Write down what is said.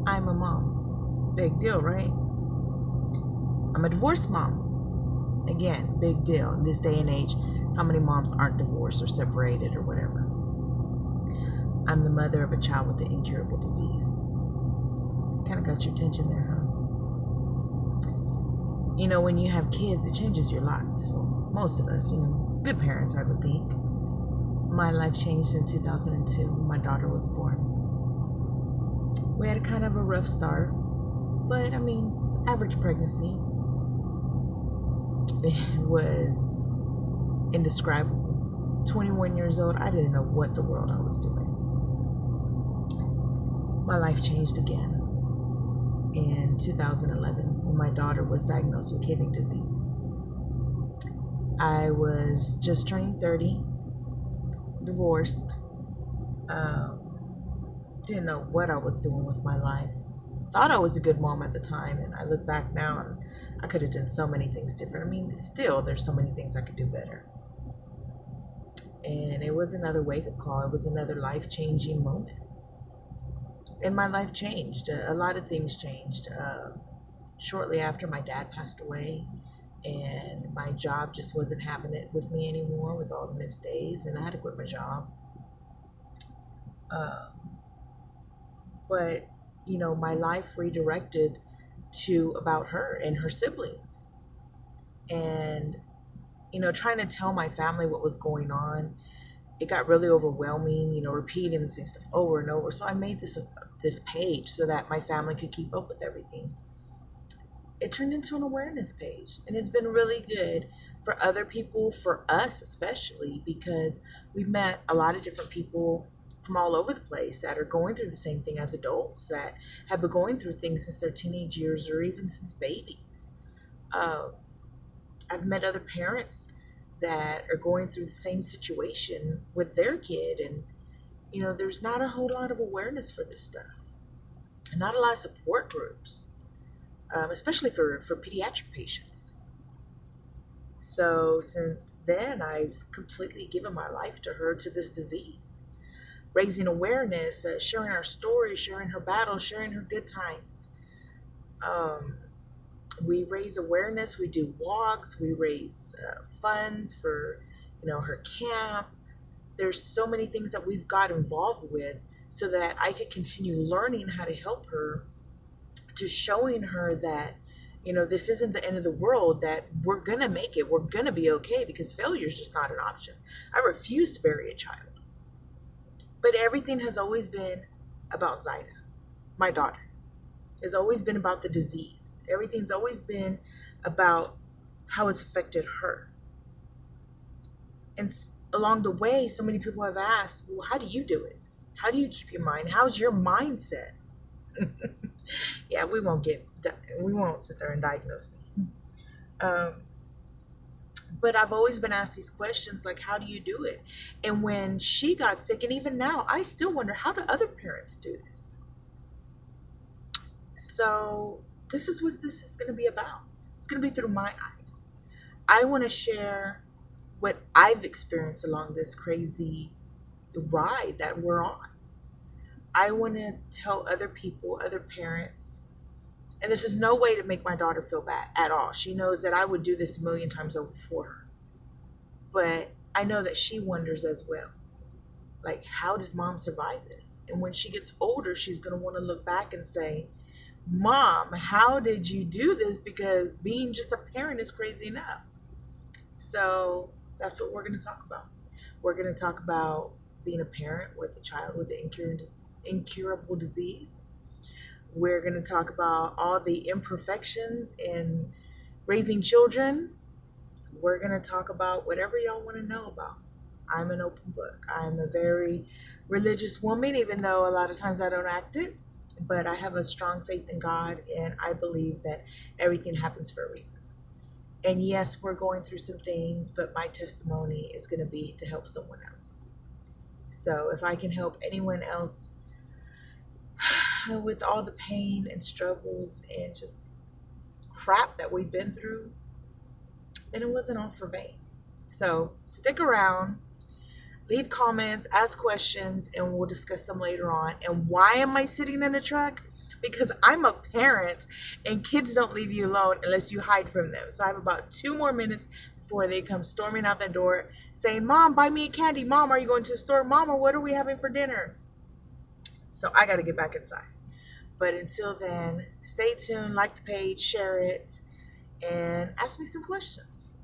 I'm a mom. Big deal, right? I'm a divorced mom. Again, big deal. In this day and age, how many moms aren't divorced or separated or whatever? I'm the mother of a child with an incurable disease. Kind of got your attention there, huh? You know, when you have kids, it changes your lives. Well, most of us, good parents, I would think. My life changed in 2002 when my daughter was born. We had a kind of a rough start, but average pregnancy. It was indescribable. 21 years old, I didn't know what the world I was doing. My life changed again in 2011 when my daughter was diagnosed with kidney disease. I was just turning 30, divorced, didn't know what I was doing with my life. Thought I was a good mom at the time, and I look back now and I could have done so many things different. Still, there's so many things I could do better. And it was another wake-up call. It was another life-changing moment. And my life changed. A lot of things changed. Shortly after, my dad passed away, and my job just wasn't having it with me anymore with all the missed days, and I had to quit my job. But my life redirected to about her and her siblings. And, trying to tell my family what was going on, it got really overwhelming, repeating the same stuff over and over. So I made this page so that my family could keep up with everything. It turned into an awareness page, and it's been really good for other people, for us especially, because we've met a lot of different people from all over the place that are going through the same thing as adults, that have been going through things since their teenage years or even since babies. I've met other parents that are going through the same situation with their kid, and there's not a whole lot of awareness for this stuff, and not a lot of support groups, especially for pediatric patients. So since then, I've completely given my life to her, to this disease, raising awareness, sharing our story, sharing her battles, sharing her good times. We raise awareness. We do walks. We raise funds for, her camp. There's so many things that we've got involved with so that I could continue learning how to help her, to showing her that, this isn't the end of the world, that we're going to make it. We're going to be okay, because failure is just not an option. I refuse to bury a child. But everything has always been about Zaida, my daughter. It's always been about the disease. Everything's always been about how it's affected her. And along the way, so many people have asked, well, how do you do it? How do you keep your mind? How's your mindset? Yeah, we won't sit there and diagnose me. But I've always been asked these questions, like, how do you do it? And when she got sick, and even now, I still wonder, how do other parents do this? So this is what this is going to be about. It's going to be through my eyes. I want to share what I've experienced along this crazy ride that we're on. I want to tell other people, other parents, and this is no way to make my daughter feel bad at all. She knows that I would do this a million times over for her. But I know that she wonders as well, like, how did mom survive this? And when she gets older, she's going to want to look back and say, Mom, how did you do this? Because being just a parent is crazy enough. So that's what we're going to talk about. We're going to talk about being a parent with a child with an incurable disease. We're going to talk about all the imperfections in raising children. We're going to talk about whatever y'all want to know about. I'm an open book. I'm a very religious woman, even though a lot of times I don't act it. But I have a strong faith in God, and I believe that everything happens for a reason. And yes, we're going through some things, but my testimony is going to be to help someone else. So if I can help anyone else with all the pain and struggles and just crap that we've been through, then it wasn't all for vain. So stick around, leave comments, ask questions, and we'll discuss them later on. And why am I sitting in a truck? because I'm a parent and kids don't leave you alone unless you hide from them. So I have about 2 more minutes before they come storming out the door saying, Mom, buy me a candy. Mom, are you going to the store? Mom, or what are we having for dinner? So I got to get back inside. But until then, stay tuned, like the page, share it, and ask me some questions.